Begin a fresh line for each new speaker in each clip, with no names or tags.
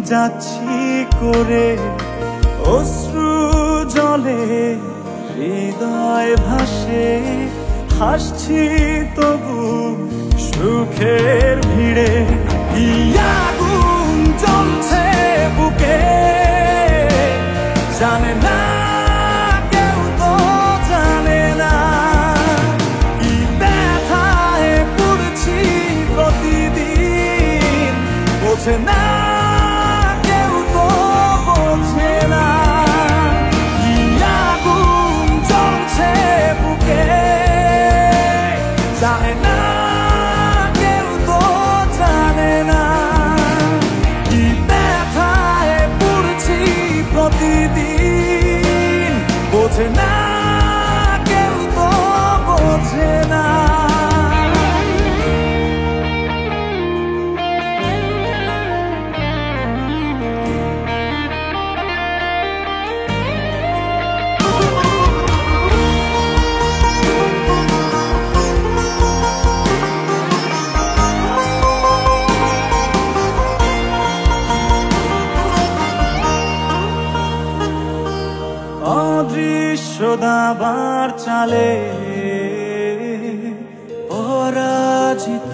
যাচ্ছি করে অশ্রু জলে হৃদয় ভাসে, হাসছি তবু সুখের ভিড়ে। কি আগুন জ্বলছে বুকে জানে না কেউ, তো জানে না কি ব্যথায় পড়ছি প্রতিদিন, বোঝে না কেউ, তো বোঝে না। কি আগুন জ্বলছে বুকে জানে না কেউ, তো জানে না কি ব্যথায় পড়ছি প্রতিদিন, বোঝে না কেউ, তো বোঝে না। অদৃশ্য দাবার চালে পরাজিত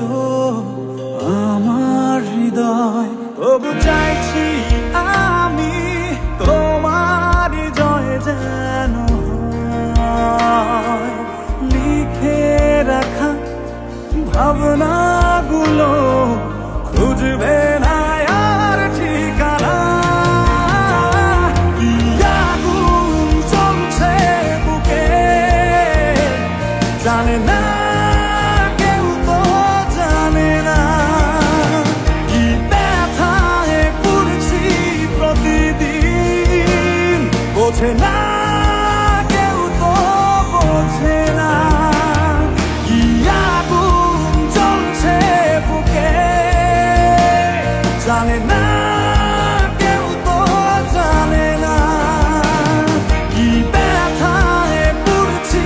আমার হৃদয়, তবু চাইছি আমি তোমার জয় যেন হয়। লিখে রাখা ভাবনাগুলো খুঁজবে না আর ঠিকানা। কি আগুন জ্বলছে বুকে জানে না কেউ, তো জানে না কি ব্যথায় পড়ছি প্রতিদিন, বোঝে না কেউ, তো বোঝে না। কি আগুন জ্বলছে বুকে জানে না কেউ, তো জানে না কি ব্যথায় পড়ছি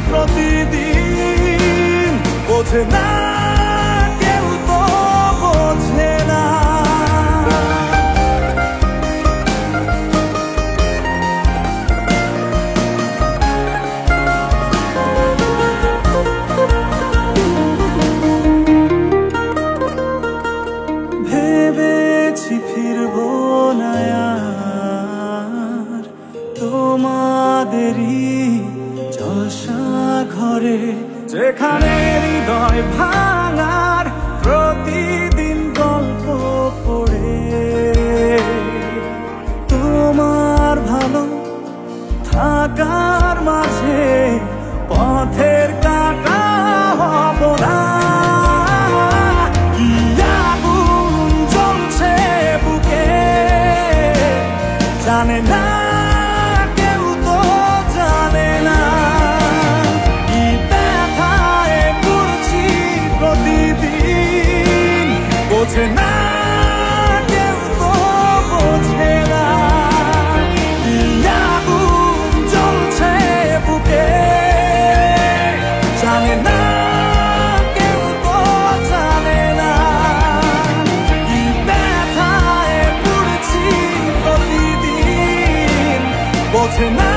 প্রতিদিন, বোঝে না কেউ, তো বোঝে না। ভেবেছি ফিরবো না আর তোমাদেরই জলসা ঘরে, যেখানে হৃদয় ভাঙার প্রতিদিন গল্প পড়ে। তোমার ভালো থাকার মাঝে পথের কাটা হব না। কি আগুন জ্বলছে বুকে জানে না কেউ, তো জানে না কি ব্যথায় পড়ছি প্রতিদিন, বোঝে না কেউ, তো বোঝে না। কি আগুন জ্বলছে বুকে জানে না কেউ, তো জানে না কি ব্যথায় পড়ছি প্রতিদিন, বোঝে না।